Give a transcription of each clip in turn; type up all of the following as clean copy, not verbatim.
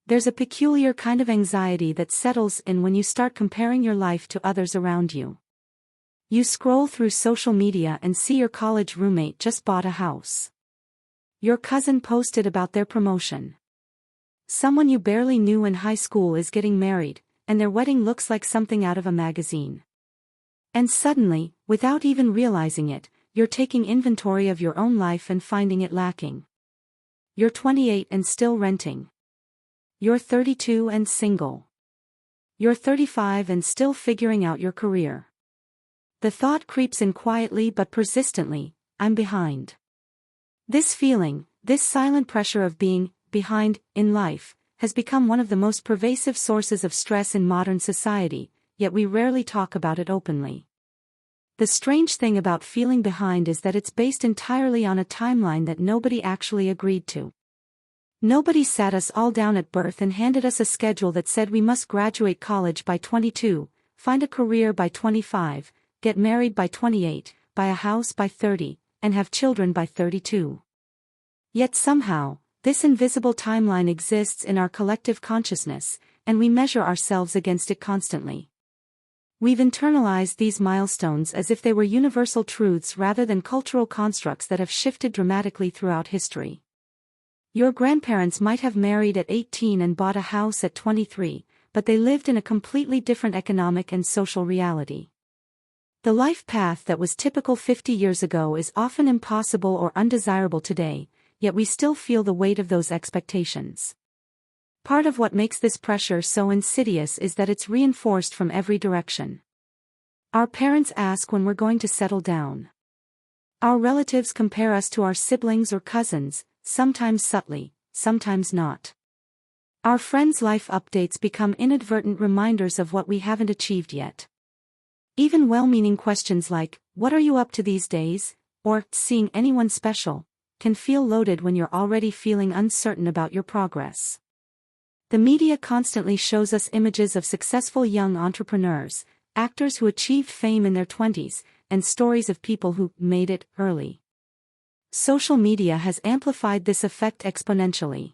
There's a peculiar kind of anxiety that settles in when you start comparing your life to others around you. You scroll through social media and see your college roommate just bought a house. Your cousin posted about their promotion. Someone you barely knew in high school is getting married, and their wedding looks like something out of a magazine. And suddenly, without even realizing it, you're taking inventory of your own life and finding it lacking. You're 28 and still renting. You're 32 and single. You're 35 and still figuring out your career. The thought creeps in quietly but persistently, I'm behind. This feeling, this silent pressure of being behind in life, has become one of the most pervasive sources of stress in modern society, yet we rarely talk about it openly. The strange thing about feeling behind is that it's based entirely on a timeline that nobody actually agreed to. Nobody sat us all down at birth and handed us a schedule that said we must graduate college by 22, find a career by 25, get married by 28, buy a house by 30, and have children by 32. Yet somehow, this invisible timeline exists in our collective consciousness, and we measure ourselves against it constantly. We've internalized these milestones as if they were universal truths rather than cultural constructs that have shifted dramatically throughout history. Your grandparents might have married at 18 and bought a house at 23, but they lived in a completely different economic and social reality. The life path that was typical 50 years ago is often impossible or undesirable today, yet we still feel the weight of those expectations. Part of what makes this pressure so insidious is that it's reinforced from every direction. Our parents ask when we're going to settle down. Our relatives compare us to our siblings or cousins, sometimes subtly, sometimes not. Our friends' life updates become inadvertent reminders of what we haven't achieved yet. Even well-meaning questions like, "What are you up to these days?" or "Seeing anyone special?" can feel loaded when you're already feeling uncertain about your progress. The media constantly shows us images of successful young entrepreneurs, actors who achieved fame in their 20s, and stories of people who made it early. Social media has amplified this effect exponentially.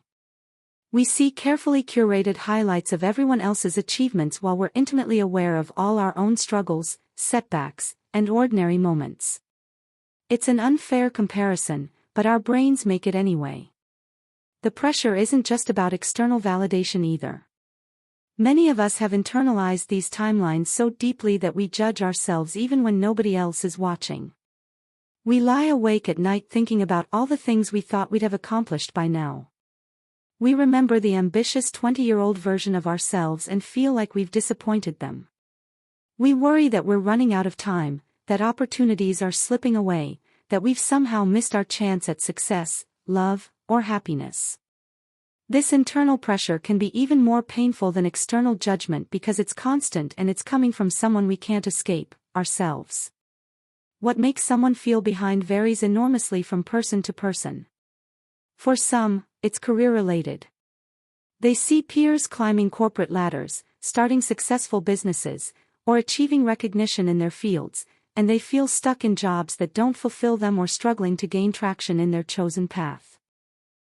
We see carefully curated highlights of everyone else's achievements while we're intimately aware of all our own struggles, setbacks, and ordinary moments. It's an unfair comparison, but our brains make it anyway. The pressure isn't just about external validation either. Many of us have internalized these timelines so deeply that we judge ourselves even when nobody else is watching. We lie awake at night thinking about all the things we thought we'd have accomplished by now. We remember the ambitious 20-year-old version of ourselves and feel like we've disappointed them. We worry that we're running out of time, that opportunities are slipping away, that we've somehow missed our chance at success, love, or happiness. This internal pressure can be even more painful than external judgment because it's constant and it's coming from someone we can't escape, ourselves. What makes someone feel behind varies enormously from person to person. For some, it's career-related. They see peers climbing corporate ladders, starting successful businesses, or achieving recognition in their fields, and they feel stuck in jobs that don't fulfill them or struggling to gain traction in their chosen path.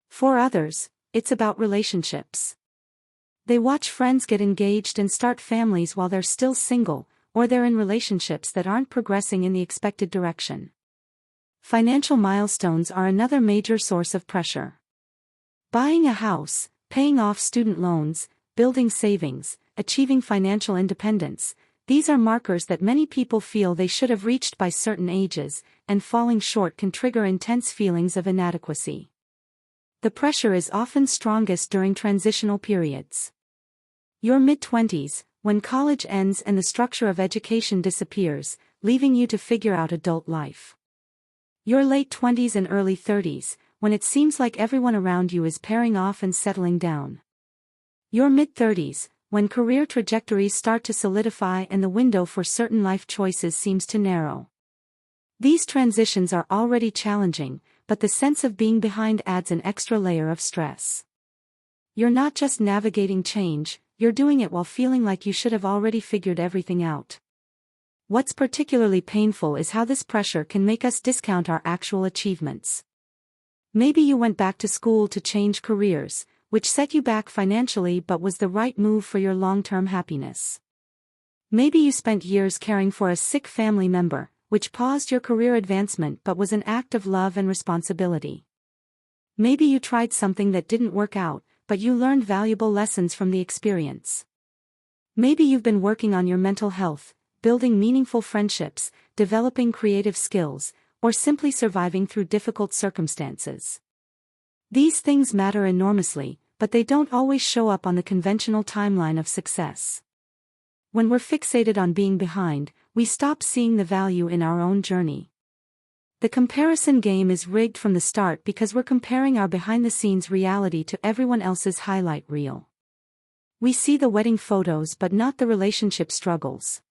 For others, it's about relationships. They watch friends get engaged and start families while they're still single, or they're in relationships that aren't progressing in the expected direction. Financial milestones are another major source of pressure. Buying a house, paying off student loans, building savings, achieving financial independence, these are markers that many people feel they should have reached by certain ages, and falling short can trigger intense feelings of inadequacy. The pressure is often strongest during transitional periods. Your mid-20s, when college ends and the structure of education disappears, leaving you to figure out adult life. Your late 20s and early 30s, when it seems like everyone around you is pairing off and settling down. Your mid-30s, when career trajectories start to solidify and the window for certain life choices seems to narrow. These transitions are already challenging, but the sense of being behind adds an extra layer of stress. You're not just navigating change, you're doing it while feeling like you should have already figured everything out. What's particularly painful is how this pressure can make us discount our actual achievements. Maybe you went back to school to change careers, which set you back financially but was the right move for your long-term happiness. Maybe you spent years caring for a sick family member, which paused your career advancement but was an act of love and responsibility. Maybe you tried something that didn't work out, but you learned valuable lessons from the experience. Maybe you've been working on your mental health, building meaningful friendships, developing creative skills, or simply surviving through difficult circumstances. These things matter enormously, but they don't always show up on the conventional timeline of success. When we're fixated on being behind, we stop seeing the value in our own journey. The comparison game is rigged from the start because we're comparing our behind-the-scenes reality to everyone else's highlight reel. We see the wedding photos but not the relationship struggles.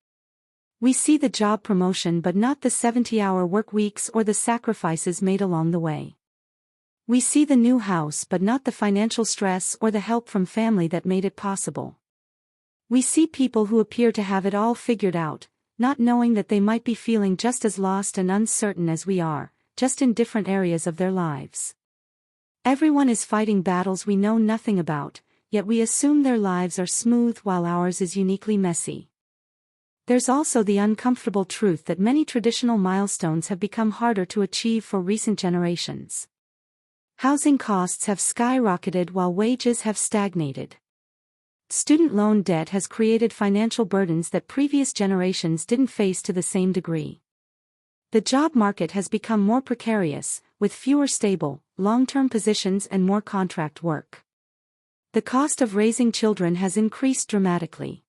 We see the job promotion but not the 70-hour work weeks or the sacrifices made along the way. We see the new house but not the financial stress or the help from family that made it possible. We see people who appear to have it all figured out, not knowing that they might be feeling just as lost and uncertain as we are, just in different areas of their lives. Everyone is fighting battles we know nothing about, yet we assume their lives are smooth while ours is uniquely messy. There's also the uncomfortable truth that many traditional milestones have become harder to achieve for recent generations. Housing costs have skyrocketed while wages have stagnated. Student loan debt has created financial burdens that previous generations didn't face to the same degree. The job market has become more precarious, with fewer stable, long-term positions and more contract work. The cost of raising children has increased dramatically.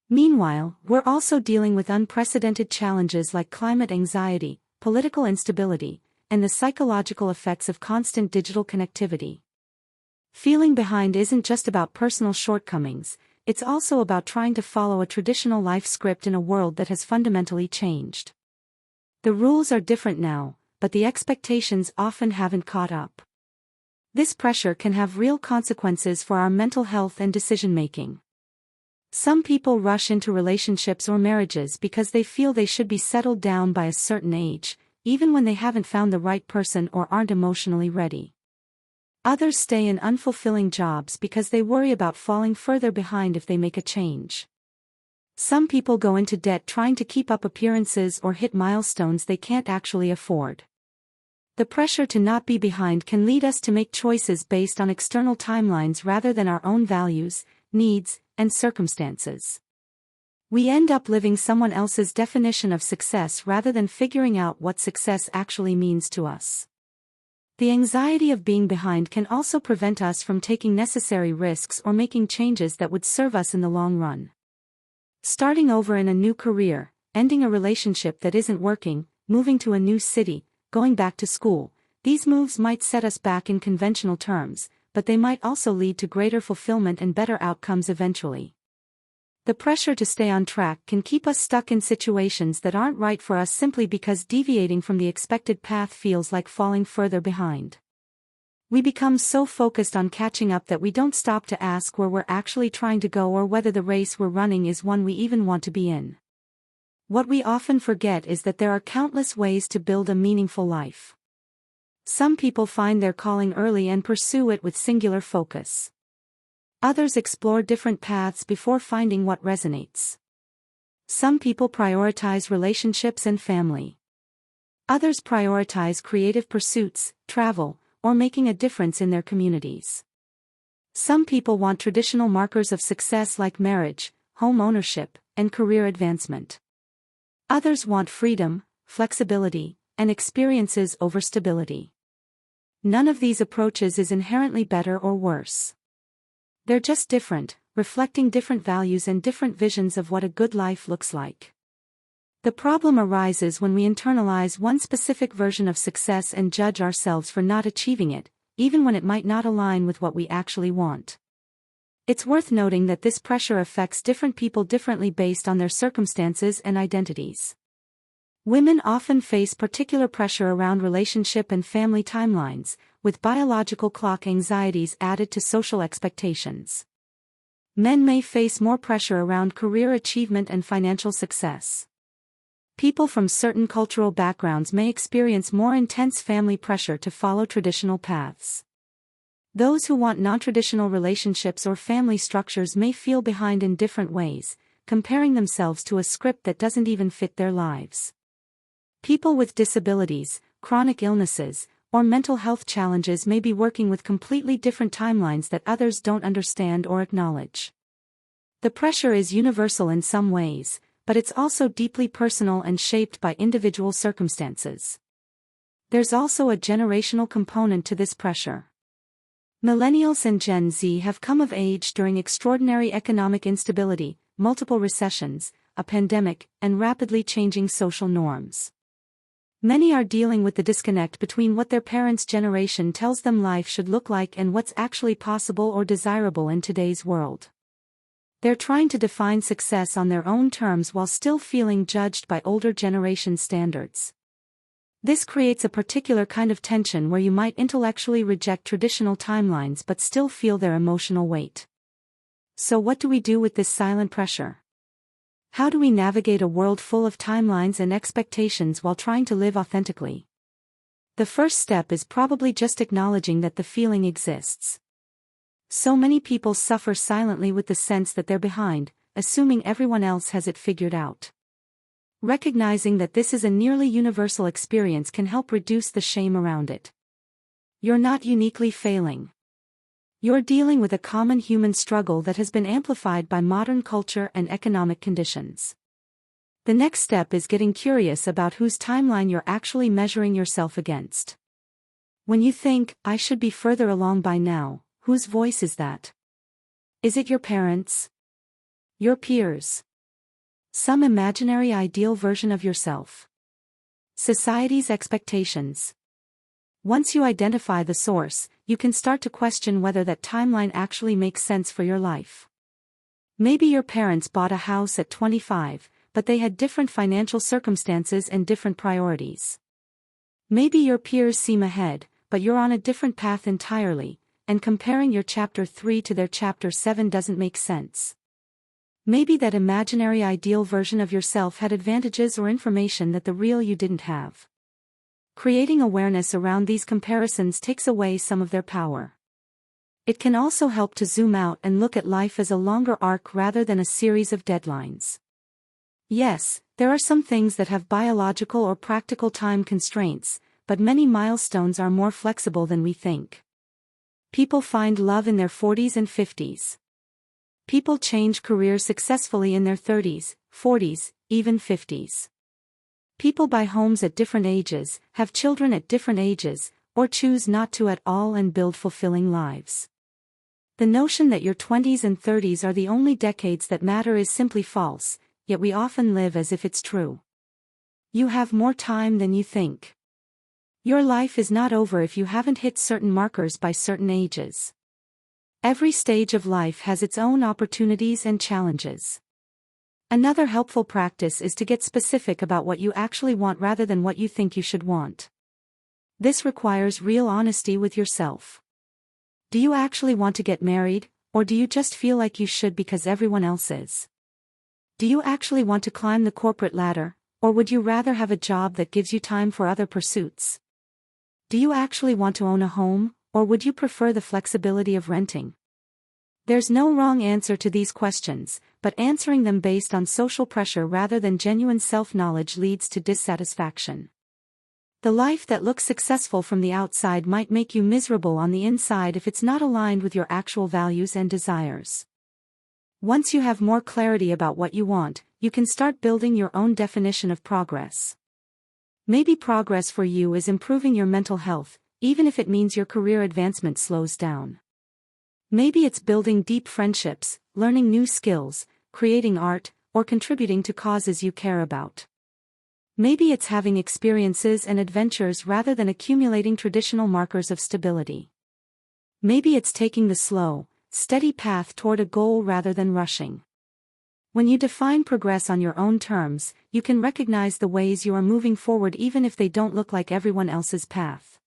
Meanwhile, we're also dealing with unprecedented challenges like climate anxiety, political instability, and the psychological effects of constant digital connectivity. Feeling behind isn't just about personal shortcomings, it's also about trying to follow a traditional life script in a world that has fundamentally changed. The rules are different now, but the expectations often haven't caught up. This pressure can have real consequences for our mental health and decision-making. Some people rush into relationships or marriages because they feel they should be settled down by a certain age, even when they haven't found the right person or aren't emotionally ready. Others stay in unfulfilling jobs because they worry about falling further behind if they make a change. Some people go into debt trying to keep up appearances or hit milestones they can't actually afford. The pressure to not be behind can lead us to make choices based on external timelines rather than our own values, needs, and circumstances. We end up living someone else's definition of success rather than figuring out what success actually means to us. The anxiety of being behind can also prevent us from taking necessary risks or making changes that would serve us in the long run. Starting over in a new career, ending a relationship that isn't working, moving to a new city, going back to school, these moves might set us back in conventional terms, but they might also lead to greater fulfillment and better outcomes eventually. The pressure to stay on track can keep us stuck in situations that aren't right for us simply because deviating from the expected path feels like falling further behind. We become so focused on catching up that we don't stop to ask where we're actually trying to go or whether the race we're running is one we even want to be in. What we often forget is that there are countless ways to build a meaningful life. Some people find their calling early and pursue it with singular focus. Others explore different paths before finding what resonates. Some people prioritize relationships and family. Others prioritize creative pursuits, travel, or making a difference in their communities. Some people want traditional markers of success like marriage, home ownership, and career advancement. Others want freedom, flexibility, and experiences over stability. None of these approaches is inherently better or worse. They're just different, reflecting different values and different visions of what a good life looks like. The problem arises when we internalize one specific version of success and judge ourselves for not achieving it, even when it might not align with what we actually want. It's worth noting that this pressure affects different people differently based on their circumstances and identities. Women often face particular pressure around relationship and family timelines, with biological clock anxieties added to social expectations. Men may face more pressure around career achievement and financial success. People from certain cultural backgrounds may experience more intense family pressure to follow traditional paths. Those who want non-traditional relationships or family structures may feel behind in different ways, comparing themselves to a script that doesn't even fit their lives. People with disabilities, chronic illnesses, or mental health challenges may be working with completely different timelines that others don't understand or acknowledge. The pressure is universal in some ways, but it's also deeply personal and shaped by individual circumstances. There's also a generational component to this pressure. Millennials and Gen Z have come of age during extraordinary economic instability, multiple recessions, a pandemic, and rapidly changing social norms. Many are dealing with the disconnect between what their parents' generation tells them life should look like and what's actually possible or desirable in today's world. They're trying to define success on their own terms while still feeling judged by older generation standards. This creates a particular kind of tension where you might intellectually reject traditional timelines but still feel their emotional weight. So what do we do with this silent pressure? How do we navigate a world full of timelines and expectations while trying to live authentically? The first step is probably just acknowledging that the feeling exists. So many people suffer silently with the sense that they're behind, assuming everyone else has it figured out. Recognizing that this is a nearly universal experience can help reduce the shame around it. You're not uniquely failing. You're dealing with a common human struggle that has been amplified by modern culture and economic conditions. The next step is getting curious about whose timeline you're actually measuring yourself against. When you think, I should be further along by now, whose voice is that? Is it your parents? Your peers? Some imaginary ideal version of yourself? Society's expectations? Once you identify the source, you can start to question whether that timeline actually makes sense for your life. Maybe your parents bought a house at 25, but they had different financial circumstances and different priorities. Maybe your peers seem ahead, but you're on a different path entirely, and comparing your chapter 3 to their chapter 7 doesn't make sense. Maybe that imaginary ideal version of yourself had advantages or information that the real you didn't have. Creating awareness around these comparisons takes away some of their power. It can also help to zoom out and look at life as a longer arc rather than a series of deadlines. Yes, there are some things that have biological or practical time constraints, but many milestones are more flexible than we think. People find love in their 40s and 50s. People change careers successfully in their 30s, 40s, even 50s. People buy homes at different ages, have children at different ages, or choose not to at all and build fulfilling lives. The notion that your 20s and 30s are the only decades that matter is simply false, yet we often live as if it's true. You have more time than you think. Your life is not over if you haven't hit certain markers by certain ages. Every stage of life has its own opportunities and challenges. Another helpful practice is to get specific about what you actually want rather than what you think you should want. This requires real honesty with yourself. Do you actually want to get married, or do you just feel like you should because everyone else is? Do you actually want to climb the corporate ladder, or would you rather have a job that gives you time for other pursuits? Do you actually want to own a home, or would you prefer the flexibility of renting? There's no wrong answer to these questions, but answering them based on social pressure rather than genuine self-knowledge leads to dissatisfaction. The life that looks successful from the outside might make you miserable on the inside if it's not aligned with your actual values and desires. Once you have more clarity about what you want, you can start building your own definition of progress. Maybe progress for you is improving your mental health, even if it means your career advancement slows down. Maybe it's building deep friendships, learning new skills, creating art, or contributing to causes you care about. Maybe it's having experiences and adventures rather than accumulating traditional markers of stability. Maybe it's taking the slow, steady path toward a goal rather than rushing. When you define progress on your own terms, you can recognize the ways you are moving forward even if they don't look like everyone else's path.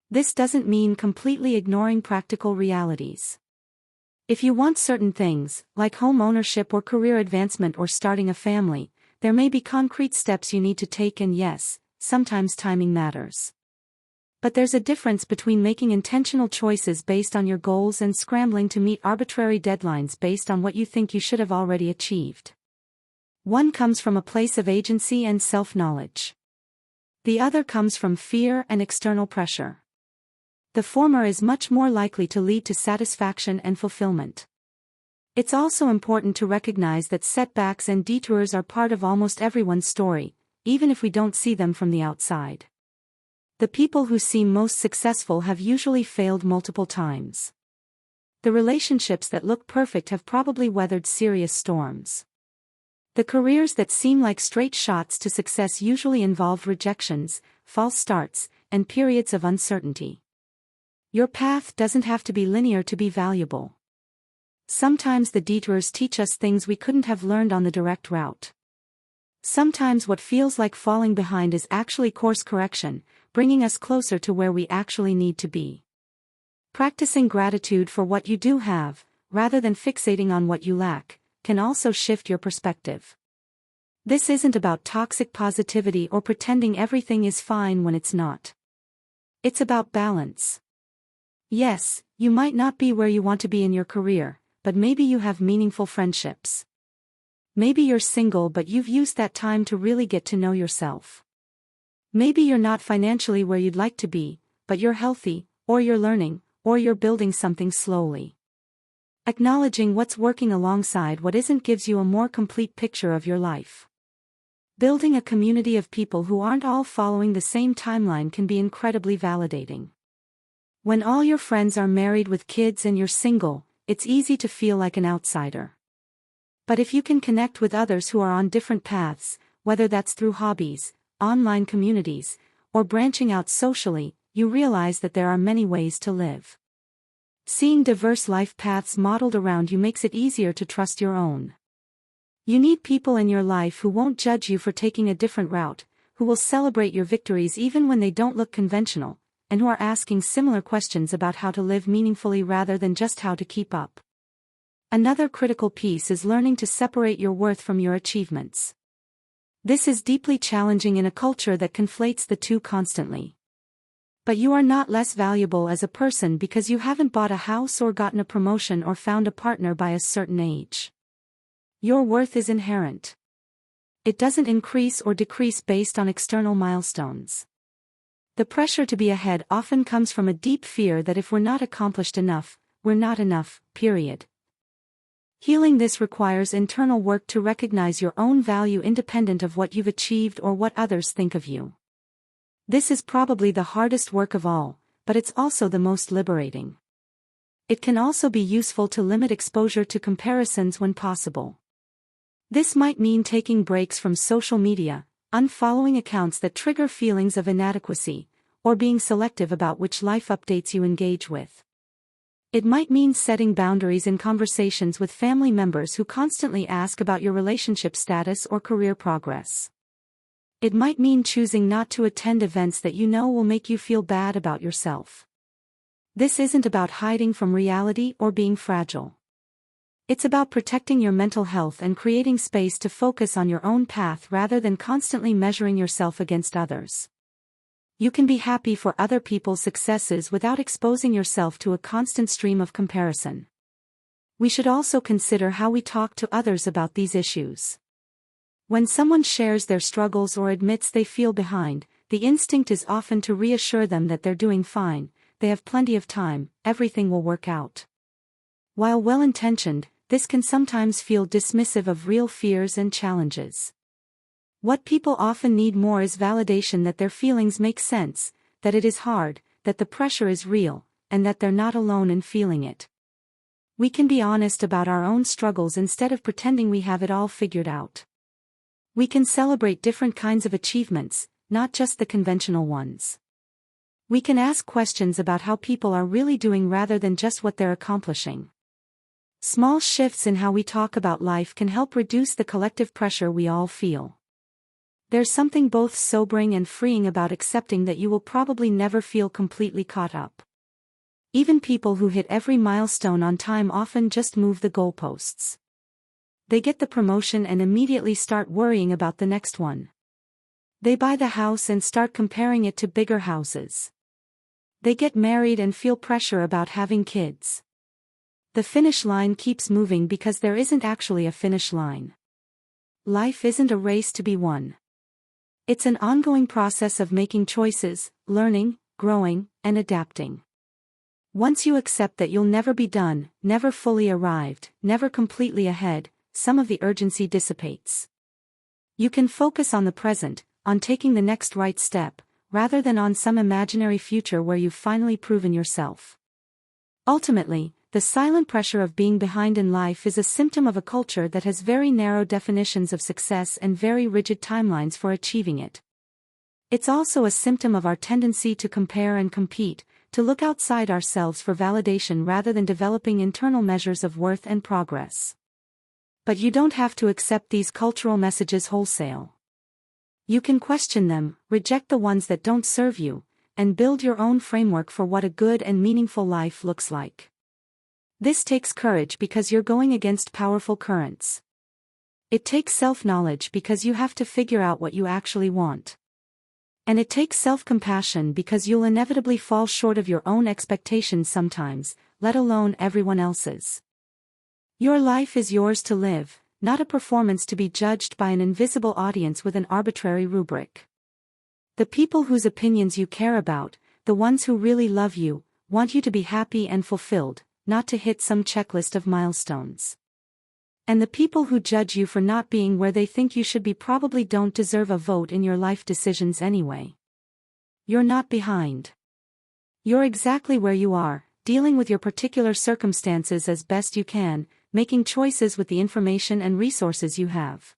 This doesn't mean completely ignoring practical realities. If you want certain things, like home ownership or career advancement or starting a family, there may be concrete steps you need to take, and yes, sometimes timing matters. But there's a difference between making intentional choices based on your goals and scrambling to meet arbitrary deadlines based on what you think you should have already achieved. One comes from a place of agency and self-knowledge. The other comes from fear and external pressure. The former is much more likely to lead to satisfaction and fulfillment. It's also important to recognize that setbacks and detours are part of almost everyone's story, even if we don't see them from the outside. The people who seem most successful have usually failed multiple times. The relationships that look perfect have probably weathered serious storms. The careers that seem like straight shots to success usually involve rejections, false starts, and periods of uncertainty. Your path doesn't have to be linear to be valuable. Sometimes the detours teach us things we couldn't have learned on the direct route. Sometimes what feels like falling behind is actually course correction, bringing us closer to where we actually need to be. Practicing gratitude for what you do have, rather than fixating on what you lack, can also shift your perspective. This isn't about toxic positivity or pretending everything is fine when it's not. It's about balance. Yes, you might not be where you want to be in your career, but maybe you have meaningful friendships. Maybe you're single but you've used that time to really get to know yourself. Maybe you're not financially where you'd like to be, but you're healthy, or you're learning, or you're building something slowly. Acknowledging what's working alongside what isn't gives you a more complete picture of your life. Building a community of people who aren't all following the same timeline can be incredibly validating. When all your friends are married with kids and you're single, it's easy to feel like an outsider. But if you can connect with others who are on different paths, whether that's through hobbies, online communities, or branching out socially, you realize that there are many ways to live. Seeing diverse life paths modeled around you makes it easier to trust your own. You need people in your life who won't judge you for taking a different route, who will celebrate your victories even when they don't look conventional, and who are asking similar questions about how to live meaningfully rather than just how to keep up. Another critical piece is learning to separate your worth from your achievements. This is deeply challenging in a culture that conflates the two constantly. But you are not less valuable as a person because you haven't bought a house or gotten a promotion or found a partner by a certain age. Your worth is inherent. It doesn't increase or decrease based on external milestones. The pressure to be ahead often comes from a deep fear that if we're not accomplished enough, we're not enough, period. Healing this requires internal work to recognize your own value independent of what you've achieved or what others think of you. This is probably the hardest work of all, but it's also the most liberating. It can also be useful to limit exposure to comparisons when possible. This might mean taking breaks from social media, unfollowing accounts that trigger feelings of inadequacy, or being selective about which life updates you engage with. It might mean setting boundaries in conversations with family members who constantly ask about your relationship status or career progress. It might mean choosing not to attend events that you know will make you feel bad about yourself. This isn't about hiding from reality or being fragile. It's about protecting your mental health and creating space to focus on your own path rather than constantly measuring yourself against others. You can be happy for other people's successes without exposing yourself to a constant stream of comparison. We should also consider how we talk to others about these issues. When someone shares their struggles or admits they feel behind, the instinct is often to reassure them that they're doing fine, they have plenty of time, everything will work out. While well-intentioned, this can sometimes feel dismissive of real fears and challenges. What people often need more is validation that their feelings make sense, that it is hard, that the pressure is real, and that they're not alone in feeling it. We can be honest about our own struggles instead of pretending we have it all figured out. We can celebrate different kinds of achievements, not just the conventional ones. We can ask questions about how people are really doing rather than just what they're accomplishing. Small shifts in how we talk about life can help reduce the collective pressure we all feel. There's something both sobering and freeing about accepting that you will probably never feel completely caught up. Even people who hit every milestone on time often just move the goalposts. They get the promotion and immediately start worrying about the next one. They buy the house and start comparing it to bigger houses. They get married and feel pressure about having kids. The finish line keeps moving because there isn't actually a finish line. Life isn't a race to be won. It's an ongoing process of making choices, learning, growing, and adapting. Once you accept that you'll never be done, never fully arrived, never completely ahead, some of the urgency dissipates. You can focus on the present, on taking the next right step, rather than on some imaginary future where you've finally proven yourself. Ultimately, the silent pressure of being behind in life is a symptom of a culture that has very narrow definitions of success and very rigid timelines for achieving it. It's also a symptom of our tendency to compare and compete, to look outside ourselves for validation rather than developing internal measures of worth and progress. But you don't have to accept these cultural messages wholesale. You can question them, reject the ones that don't serve you, and build your own framework for what a good and meaningful life looks like. This takes courage because you're going against powerful currents. It takes self-knowledge because you have to figure out what you actually want. And it takes self-compassion because you'll inevitably fall short of your own expectations sometimes, let alone everyone else's. Your life is yours to live, not a performance to be judged by an invisible audience with an arbitrary rubric. The people whose opinions you care about, the ones who really love you, want you to be happy and fulfilled, not to hit some checklist of milestones. And the people who judge you for not being where they think you should be probably don't deserve a vote in your life decisions anyway. You're not behind. You're exactly where you are, dealing with your particular circumstances as best you can, making choices with the information and resources you have.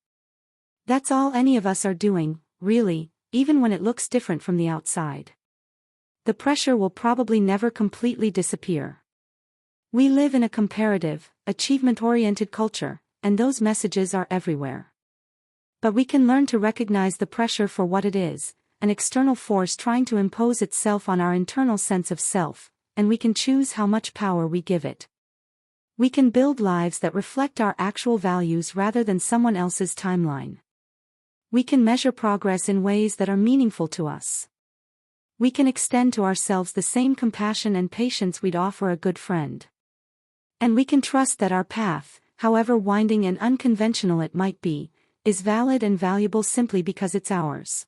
That's all any of us are doing, really, even when it looks different from the outside. The pressure will probably never completely disappear. We live in a comparative, achievement-oriented culture, and those messages are everywhere. But we can learn to recognize the pressure for what it is, an external force trying to impose itself on our internal sense of self, and we can choose how much power we give it. We can build lives that reflect our actual values rather than someone else's timeline. We can measure progress in ways that are meaningful to us. We can extend to ourselves the same compassion and patience we'd offer a good friend. And we can trust that our path, however winding and unconventional it might be, is valid and valuable simply because it's ours.